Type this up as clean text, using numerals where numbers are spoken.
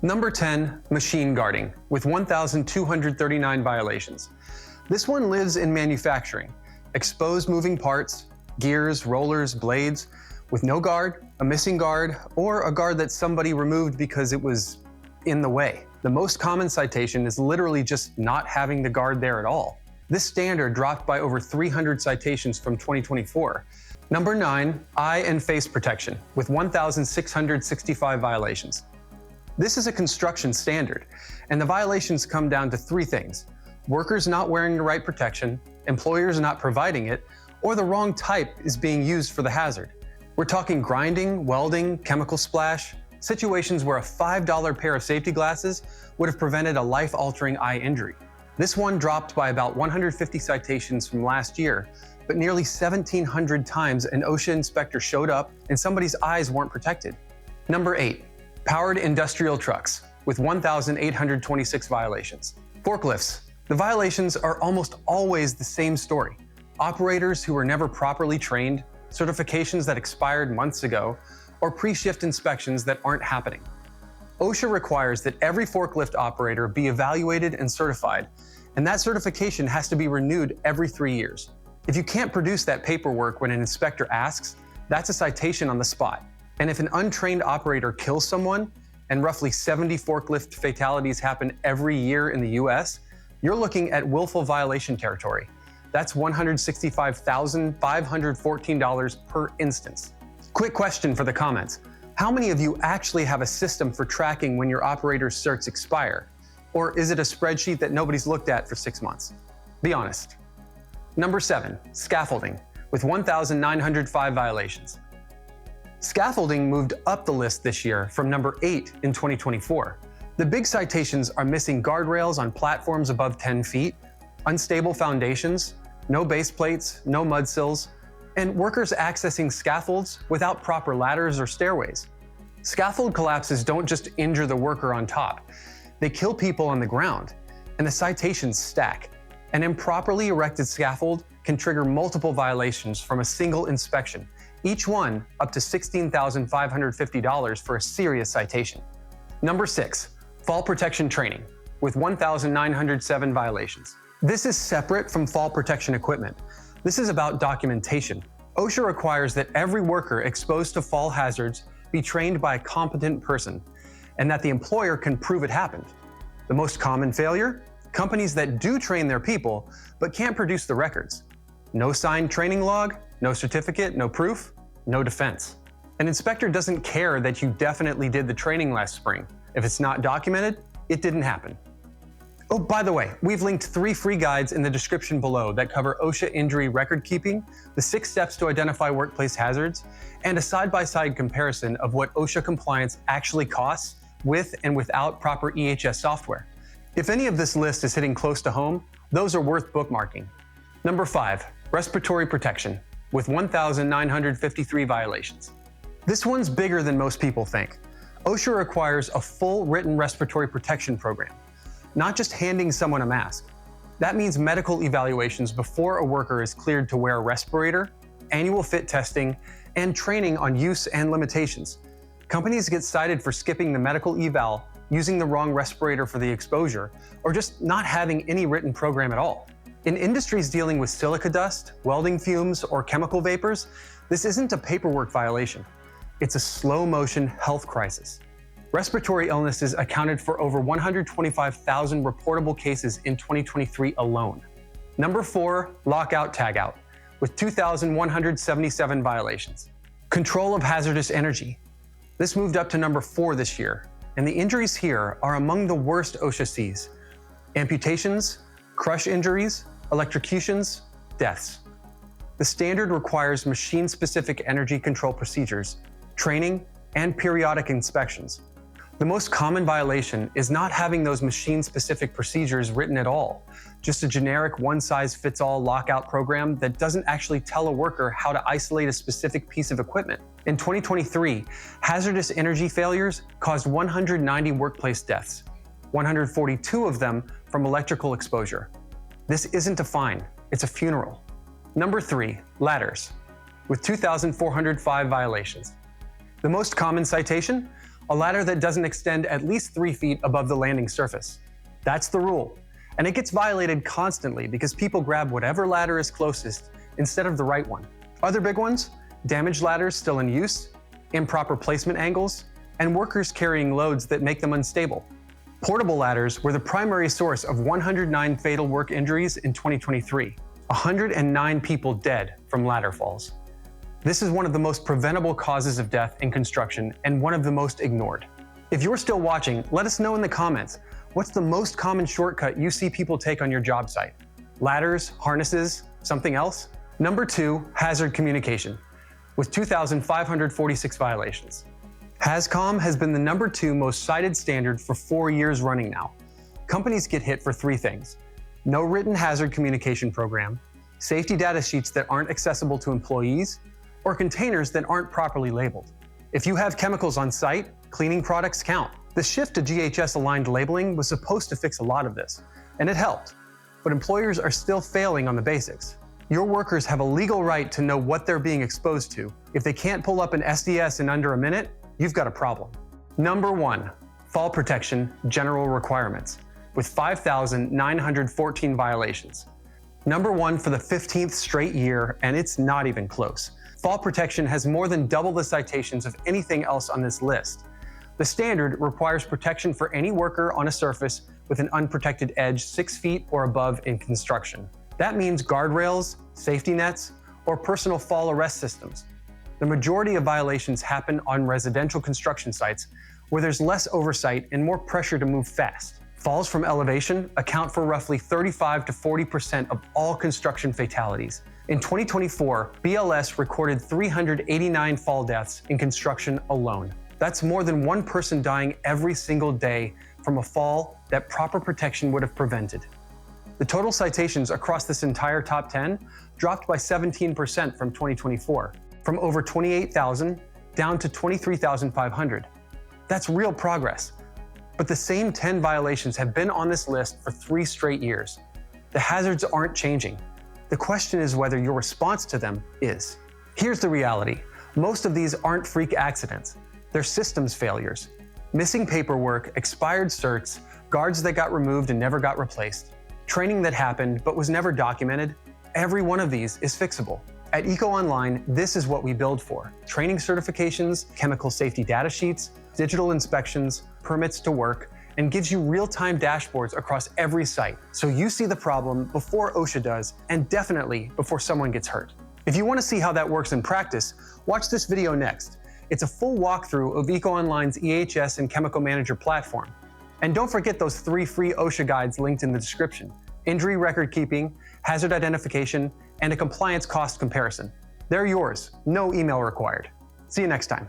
Number 10, machine guarding, with 1,239 violations. This one lives in manufacturing. Exposed moving parts, gears, rollers, blades, with no guard, a missing guard, or a guard that somebody removed because it was in the way. The most common citation is literally just not having the guard there at all. This standard dropped by over 300 citations from 2024. Number 9, eye and face protection, with 1,665 violations. This is a construction standard, and the violations come down to 3 things: workers not wearing the right protection, employers not providing it, or the wrong type is being used for the hazard. We're talking grinding, welding, chemical splash, situations where a $5 pair of safety glasses would have prevented a life-altering eye injury. This one dropped by about 150 citations from last year, but nearly 1,700 times an OSHA inspector showed up and somebody's eyes weren't protected. Number 8, powered industrial trucks, with 1,826 violations. Forklifts. The violations are almost always the same story. Operators who were never properly trained, certifications that expired months ago, or pre-shift inspections that aren't happening. OSHA requires that every forklift operator be evaluated and certified, and that certification has to be renewed every 3 years. If you can't produce that paperwork when an inspector asks, that's a citation on the spot. And if an untrained operator kills someone, and roughly 70 forklift fatalities happen every year in the US, you're looking at willful violation territory. That's $165,514 per instance. Quick question for the comments. How many of you actually have a system for tracking when your operator's certs expire? Or is it a spreadsheet that nobody's looked at for 6 months? Be honest. Number 7, scaffolding, with 1,905 violations. Scaffolding moved up the list this year from number 8 in 2024. The big citations are missing guardrails on platforms above 10 feet, unstable foundations, no base plates, no mud sills, and workers accessing scaffolds without proper ladders or stairways. Scaffold collapses don't just injure the worker on top, they kill people on the ground, and the citations stack. An improperly erected scaffold can trigger multiple violations from a single inspection, each one up to $16,550 for a serious citation. Number 6, fall protection training, with 1,907 violations. This is separate from fall protection equipment. This is about documentation. OSHA requires that every worker exposed to fall hazards be trained by a competent person, and that the employer can prove it happened. The most common failure? Companies that do train their people, but can't produce the records. No signed training log, no certificate, no proof, no defense. An inspector doesn't care that you definitely did the training last spring. If it's not documented, it didn't happen. Oh, by the way, we've linked 3 free guides in the description below that cover OSHA injury record keeping, the 6 steps to identify workplace hazards, and a side-by-side comparison of what OSHA compliance actually costs with and without proper EHS software. If any of this list is hitting close to home, those are worth bookmarking. Number 5, respiratory protection, with 1,953 violations. This one's bigger than most people think. OSHA requires a full written respiratory protection program, not just handing someone a mask. That means medical evaluations before a worker is cleared to wear a respirator, annual fit testing, and training on use and limitations. Companies get cited for skipping the medical eval, using the wrong respirator for the exposure, or just not having any written program at all. In industries dealing with silica dust, welding fumes, or chemical vapors, this isn't a paperwork violation. It's a slow-motion health crisis. Respiratory illnesses accounted for over 125,000 reportable cases in 2023 alone. Number 4, Lockout, Tagout, with 2,177 violations. Control of hazardous energy. This moved up to number 4 this year, and the injuries here are among the worst OSHA sees: amputations, crush injuries, electrocutions, deaths. The standard requires machine-specific energy control procedures, training, and periodic inspections. The most common violation is not having those machine-specific procedures written at all, just a generic one-size-fits-all lockout program that doesn't actually tell a worker how to isolate a specific piece of equipment. In 2023, hazardous energy failures caused 190 workplace deaths, 142 of them from electrical exposure. This isn't a fine, it's a funeral. Number 3, ladders, with 2,405 violations. The most common citation? a ladder that doesn't extend at least 3 feet above the landing surface. That's the rule. And it gets violated constantly because people grab whatever ladder is closest instead of the right one. Other big ones: damaged ladders still in use, improper placement angles, and workers carrying loads that make them unstable. Portable ladders were the primary source of 109 fatal work injuries in 2023, 109 people dead from ladder falls. This is one of the most preventable causes of death in construction and one of the most ignored. If you're still watching, let us know in the comments, what's the most common shortcut you see people take on your job site? Ladders, harnesses, something else? Number 2, hazard communication, with 2,546 violations. HazComm has been the number 2 most cited standard for 4 years running now. Companies get hit for 3 things: no written hazard communication program, safety data sheets that aren't accessible to employees, or containers that aren't properly labeled. If you have chemicals on site, cleaning products count. The shift to GHS-aligned labeling was supposed to fix a lot of this, and it helped, but employers are still failing on the basics. Your workers have a legal right to know what they're being exposed to. If they can't pull up an SDS in under a minute, you've got a problem. Number 1, fall protection general requirements, with 5,914 violations. Number 1 for the 15th straight year, and it's not even close. Fall protection has more than double the citations of anything else on this list. The standard requires protection for any worker on a surface with an unprotected edge 6 feet or above in construction. That means guardrails, safety nets, or personal fall arrest systems. The majority of violations happen on residential construction sites where there's less oversight and more pressure to move fast. Falls from elevation account for roughly 35 to 40% of all construction fatalities. In 2024, BLS recorded 389 fall deaths in construction alone. That's more than one person dying every single day from a fall that proper protection would have prevented. The total citations across this entire top 10 dropped by 17% from 2024, from over 28,000 down to 23,500. That's real progress. But the same 10 violations have been on this list for 3 straight years. The hazards aren't changing. The question is whether your response to them is. Here's the reality. Most of these aren't freak accidents. They're systems failures. Missing paperwork, expired certs, guards that got removed and never got replaced, training that happened but was never documented. Every one of these is fixable. At EcoOnline, this is what we build for: training certifications, chemical safety data sheets, digital inspections, permits to work, and gives you real-time dashboards across every site, so you see the problem before OSHA does, and definitely before someone gets hurt. If you want to see how that works in practice, watch this video next. It's a full walkthrough of EcoOnline's EHS and Chemical Manager platform. And don't forget those 3 free OSHA guides linked in the description: injury record keeping, hazard identification, and a compliance cost comparison. They're yours, no email required. See you next time.